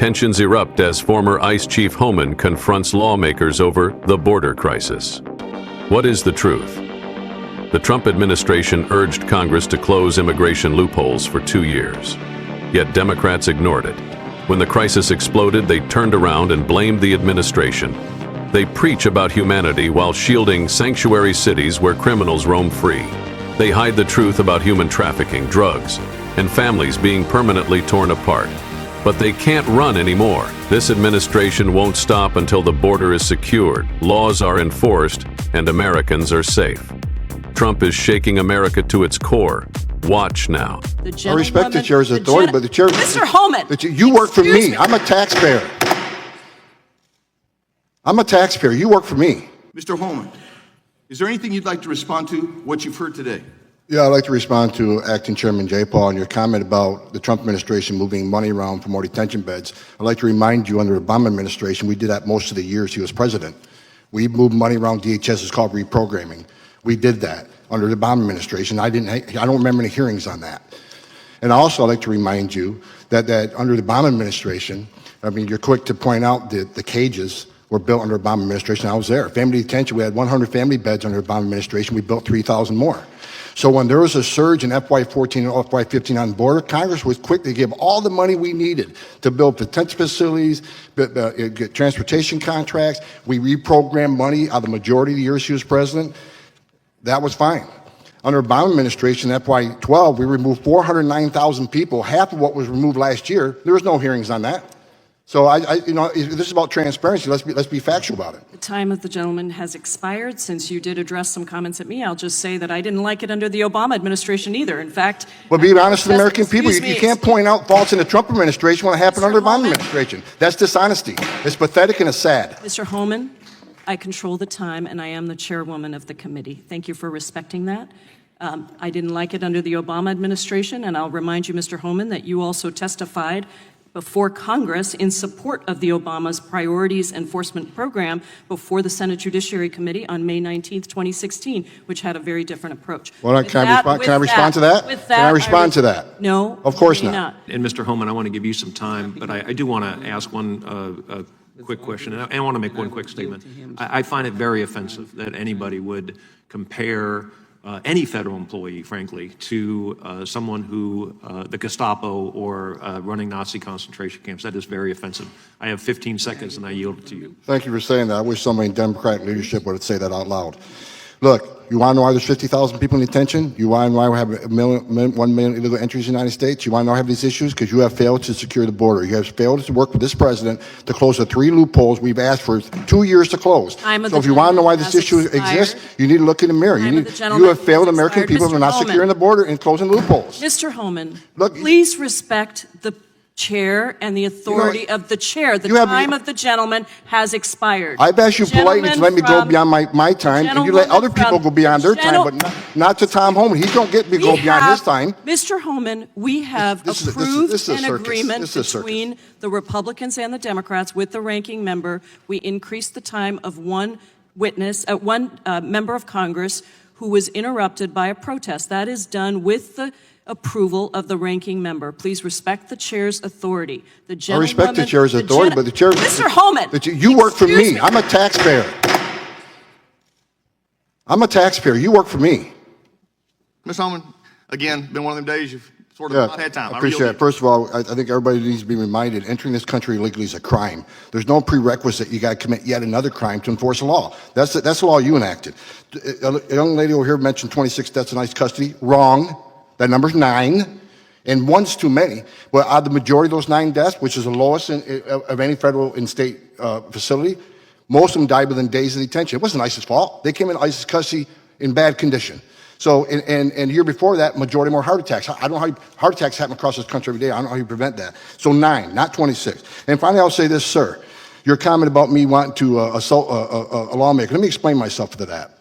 Tensions erupt as former ICE Chief Homan confronts lawmakers over the border crisis. What is the truth? The Trump administration urged Congress to close immigration loopholes for 2 years. Yet Democrats ignored it. When the crisis exploded, they turned around and blamed the administration. They preach about humanity while shielding sanctuary cities where criminals roam free. They hide the truth about human trafficking, drugs, and families being permanently torn apart. But they can't run anymore. This administration won't stop until the border is secured, laws are enforced, and Americans are safe. Trump is shaking America to its core. Watch now. I respect the chair's authority, but the chair... Mr. Homan! You work for me. I'm a taxpayer. I'm a taxpayer. You work for me. Mr. Homan, is there anything you'd like to respond to what you've heard today? Yeah, I'd like to respond to Acting Chairman J. Paul and your comment about the Trump administration moving money around for more detention beds. I'd like to remind you, under the Obama administration, we did that most of the years he was president. We moved money around DHS. It's called reprogramming. We did that under the Obama administration. I don't remember any hearings on that. And also, I'd like to remind you that under the Obama administration, I mean, you're quick to point out that the cages were built under the Obama administration. I was there. Family detention, we had 100 family beds under the Obama administration. We built 3,000 more. So when there was a surge in FY14 and FY15 on the border, Congress was quick to give all the money we needed to build detention facilities, get transportation contracts. We reprogrammed money out of the majority of the years she was president. That was fine. Under Obama administration, FY12, we removed 409,000 people, half of what was removed last year. There was no hearings on that. So this is about transparency. Let's be factual about it. The time of the gentleman has expired. Since you did address some comments at me, I'll just say that I didn't like it under the Obama administration either. In fact, well, be honest with the American people. You can't point out faults in the Trump administration when it happened under the Obama administration. That's dishonesty. It's pathetic and it's sad. Mr. Homan, I control the time, and I am the chairwoman of the committee. Thank you for respecting that. I didn't like it under the Obama administration, and I'll remind you, Mr. Homan, that you also testified before Congress in support of the Obama's Priorities Enforcement Program before the Senate Judiciary Committee on May 19th, 2016, which had a very different approach. Well, can I respond to that? Can I respond to that? No. Of course not. And Mr. Homan, I want to give you some time, but I do want to ask one quick question, and I want to make one quick statement. I find it very offensive that anybody would compare any federal employee, frankly, to someone who, the Gestapo or running Nazi concentration camps. That is very offensive. I have 15 seconds and I yield it to you. Thank you for saying that. I wish somebody in Democratic leadership would say that out loud. Look, you want to know why there's 50,000 people in detention? You want to know why we have 1 million illegal entries in the United States? You want to know why we have these issues? Because you have failed to secure the border. You have failed to work with this president to close the 3 loopholes we've asked for 2 years to close. So if you want to know why this issue exists, you need to look in the mirror. You have failed American people for not securing the border and closing loopholes. Mr. Homan, please respect the chair and the authority of the chair. The time of the gentleman has expired. I've asked you politely to let me go beyond my time, and you let other people go beyond their time, but not to Tom Homan. He don't get to go beyond his time. Mr. Homan, we have approved an agreement between the Republicans and the Democrats with the ranking member. We increased the time of one witness, one member of Congress who was interrupted by a protest. That is done with the approval of the ranking member. Please respect the chair's authority. I respect the chair's authority, but the chair... Mr. Homan! You work for me. I'm a taxpayer. I'm a taxpayer. You work for me. Ms. Homan, again, been one of them days you've sort of not had time. I appreciate it. First of all, I think everybody needs to be reminded, entering this country illegally is a crime. There's no prerequisite you got to commit yet another crime to enforce a law. That's the law you enacted. A young lady over here mentioned 26 deaths in ICE custody. Wrong. That number's 9, and 1's too many. But out of the majority of those 9 deaths, which is the lowest of any federal and state facility, most of them died within days of detention. It wasn't ICE's fault. They came in ICE's custody in bad condition. So, and the year before that, majority more heart attacks. I don't know how heart attacks happen across this country every day. I don't know how you prevent that. So 9, not 26. And finally, I'll say this, sir. Your comment about me wanting to assault a lawmaker. Let me explain myself to that.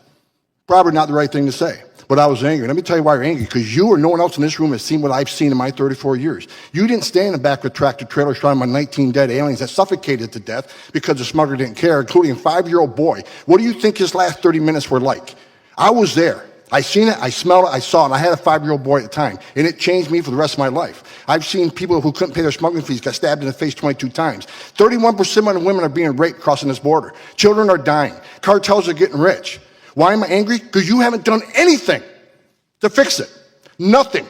Probably not the right thing to say. But I was angry. Let me tell you why you're angry. Because you or no one else in this room has seen what I've seen in my 34 years. You didn't stand in the back of a tractor trailer trying my 19 dead aliens that suffocated to death because the smuggler didn't care, including a 5-year-old boy. What do you think his last 30 minutes were like? I was there. I seen it, I smelled it, I saw it. I had a 5-year-old boy at the time, and it changed me for the rest of my life. I've seen people who couldn't pay their smuggling fees got stabbed in the face 22 times. 31% of women are being raped crossing this border. Children are dying. Cartels are getting rich. Why am I angry? Because you haven't done anything to fix it. Nothing.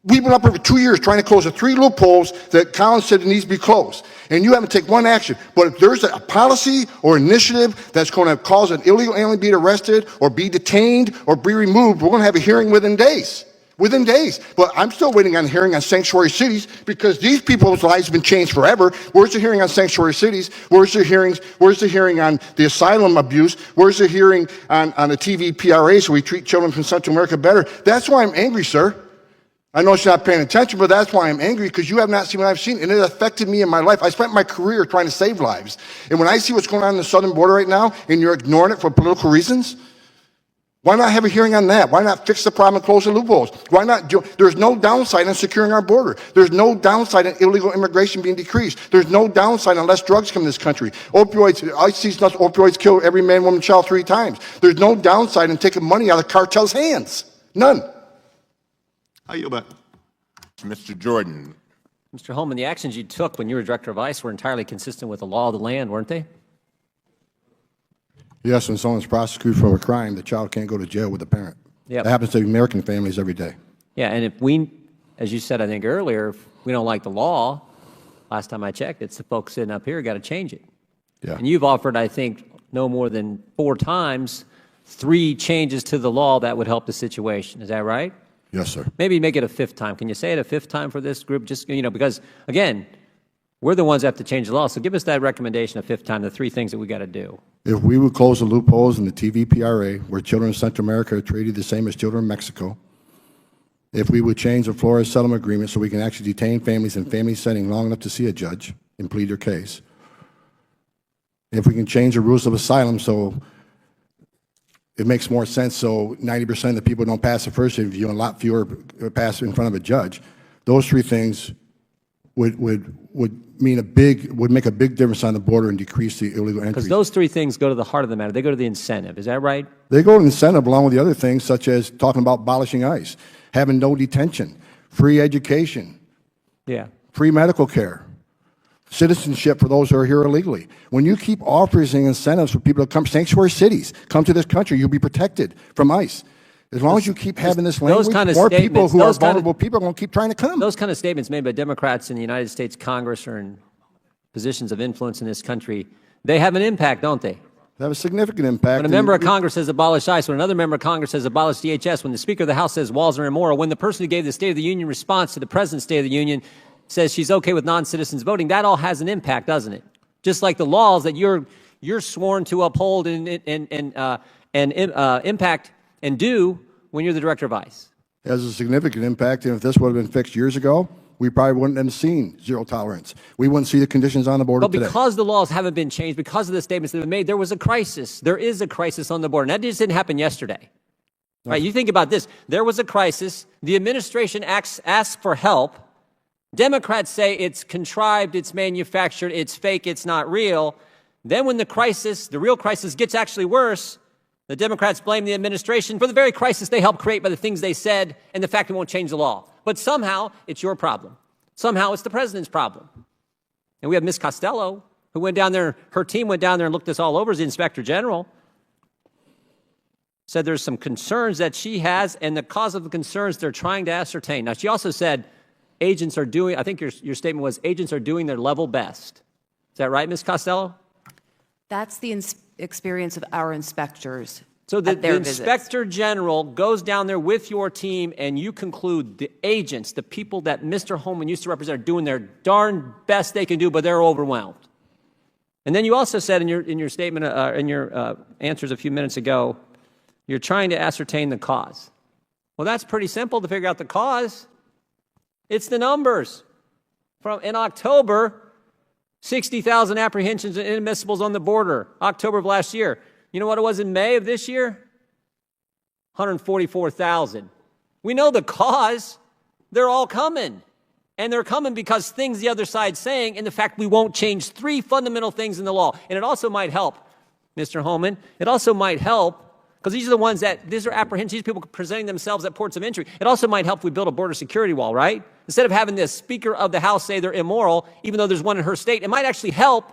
We've been up here for 2 years trying to close the 3 loopholes that Collins said needs to be closed. And you haven't taken one action. But if there's a policy or initiative that's going to cause an illegal alien to be arrested or be detained or be removed, we're going to have a hearing within days. Within days. But I'm still waiting on a hearing on sanctuary cities because these people's lives have been changed forever. Where's the hearing on sanctuary cities? Where's the hearings? Where's the hearing on the asylum abuse? Where's the hearing on the TV PRA so we treat children from Central America better? That's why I'm angry, sir. I know she's not paying attention, but that's why I'm angry, because you have not seen what I've seen, and it affected me in my life. I spent my career trying to save lives. And when I see what's going on in the southern border right now, and you're ignoring it for political reasons, why not have a hearing on that? Why not fix the problem and close the loopholes? Why not do, there's no downside in securing our border. There's no downside in illegal immigration being decreased. There's no downside unless drugs come to this country. Opioids, I see opioids kill every man, woman, child 3 times. There's no downside in taking money out of cartels' hands. None. I yield back. Mr. Jordan. Mr. Holman, the actions you took when you were director of ICE were entirely consistent with the law of the land, weren't they? Yes, when someone's prosecuted for a crime, the child can't go to jail with the parent. Yep. That happens to American families every day. Yeah, and if we, as you said, I think earlier, if we don't like the law, last time I checked, it's the folks sitting up here got to change it. Yeah. And you've offered, I think, no more than 4 times, 3 changes to the law that would help the situation. Is that right? Yes, sir. Maybe make it a 5th time. Can you say it a 5th time for this group? Just, because, again, we're the ones that have to change the law. So give us that recommendation a 5th time, the 3 things that we got to do. If we would close the loopholes in the TV PRA, where children in Central America are treated the same as children in Mexico, if we would change the Flores settlement agreement so we can actually detain families in family setting long enough to see a judge and plead their case, if we can change the rules of asylum so it makes more sense so 90% of the people don't pass the first interview and a lot fewer pass in front of a judge, those 3 things would make a big difference on the border and decrease the illegal entry. Because those 3 things go to the heart of the matter. They go to the incentive. Is that right? They go to incentive along with the other things, such as talking about abolishing ICE, having no detention, free education, Yeah. free medical care, citizenship for those who are here illegally. When you keep offering incentives for people to come, sanctuary cities, come to this country, you'll be protected from ICE. As long as you keep having this language, more people who are vulnerable people are going to keep trying to come. Those kind of statements made by Democrats in the United States Congress or in positions of influence in this country, they have an impact, don't they? They have a significant impact. When a member of Congress says abolish ICE, when another member of Congress says abolish DHS, when the Speaker of the House says walls are immoral, when the person who gave the State of the Union response to the President's State of the Union says she's okay with non-citizens voting, that all has an impact, doesn't it? Just like the laws that you're sworn to uphold and impact and do when you're the director of ICE. It has a significant impact, and if this would have been fixed years ago, we probably wouldn't have seen zero tolerance. We wouldn't see the conditions on the border today. But because the laws haven't been changed, because of the statements that have been made, there was a crisis. There is a crisis on the border. And that just didn't happen yesterday. Right? You think about this. There was a crisis. The administration asks for help. Democrats say it's contrived, it's manufactured, it's fake, it's not real. Then when the crisis, the real crisis, gets actually worse, the Democrats blame the administration for the very crisis they helped create by the things they said and the fact it won't change the law. But somehow it's your problem. Somehow it's the president's problem. And we have Ms. Costello, who went down there, her team went down there and looked this all over as the Inspector General, said there's some concerns that she has, and the cause of the concerns they're trying to ascertain. Now, she also said agents are doing, I think your statement was, agents are doing their level best. Is that right, Ms. Costello? That's the experience of our inspectors. So the Inspector General goes down there with your team, and you conclude the agents, the people that Mr. Holman used to represent, are doing their darn best they can do, but they're overwhelmed. And then you also said in your statement, in your answers a few minutes ago, you're trying to ascertain the cause. Well, that's pretty simple to figure out the cause. It's the numbers. In October, 60,000 apprehensions and inadmissibles on the border, October of last year. You know what it was in May of this year? 144,000. We know the cause. They're all coming. And they're coming because things the other side's saying, and the fact we won't change 3 fundamental things in the law. And it also might help, Mr. Holman, it also might help Because these are apprehensions, these people presenting themselves at ports of entry. It also might help if we build a border security wall, right? Instead of having the Speaker of the House say they're immoral, even though there's one in her state, it might actually help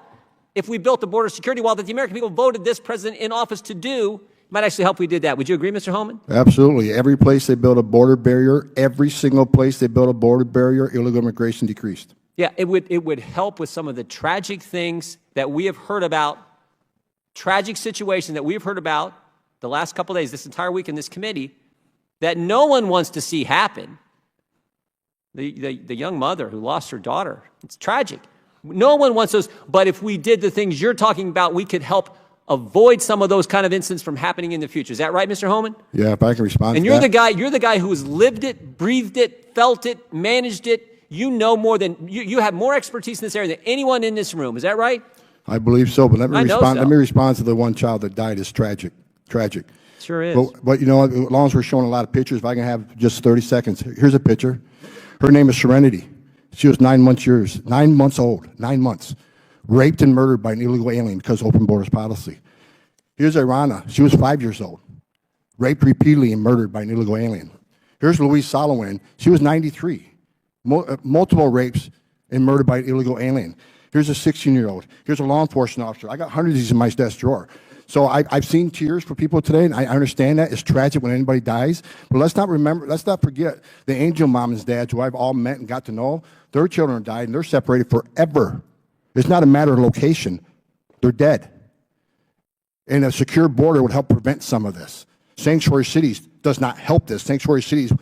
if we built a border security wall that the American people voted this president in office to do. It might actually help if we did that. Would you agree, Mr. Holman? Absolutely. Every place they build a border barrier, every single place they build a border barrier, illegal immigration decreased. Yeah, it would help with some of the tragic things that we have heard about, tragic situation that we've heard about the last couple of days, this entire week in this committee, that no one wants to see happen. The young mother who lost her daughter, it's tragic. No one wants those, but if we did the things you're talking about, we could help avoid some of those kind of incidents from happening in the future. Is that right, Mr. Holman? Yeah, if I can respond and to you're that. you're the guy who has lived it, breathed it, felt it, managed it. You know more than, you have more expertise in this area than anyone in this room. Is that right? I believe so, but let me respond. So. Let me respond to the one child that died. It's tragic. Tragic. Sure is. But you know, as long as we're showing a lot of pictures, if I can have just 30 seconds. Here's a picture. Her name is Serenity. She was 9 months old, 9 months, raped and murdered by an illegal alien because of open borders policy. Here's Irana. She was 5 years old, raped repeatedly and murdered by an illegal alien. Here's Louise Solowin. She was 93, multiple rapes and murdered by an illegal alien. Here's a 16-year-old. Here's a law enforcement officer. I got hundreds of these in my desk drawer. So I've seen tears for people today, and I understand that. It's tragic when anybody dies. But let's not forget the angel moms and dads who I've all met and got to know. Their children died, and they're separated forever. It's not a matter of location. They're dead. And a secure border would help prevent some of this. Sanctuary cities does not help this. Sanctuary cities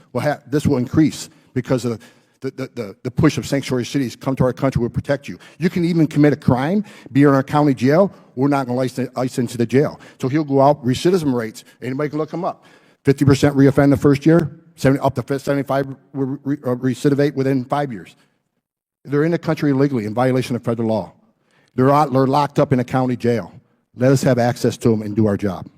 this will increase because of the push of sanctuary cities. Come to our country, we'll protect you. You can even commit a crime, be in our county jail, we're not going to ice into the jail. So he'll go out, recidivism rates, anybody can look him up. 50% reoffend the first year, up to 75 recidivate within 5 years. They're in the country illegally in violation of federal law. They're locked up in a county jail. Let us have access to them and do our job.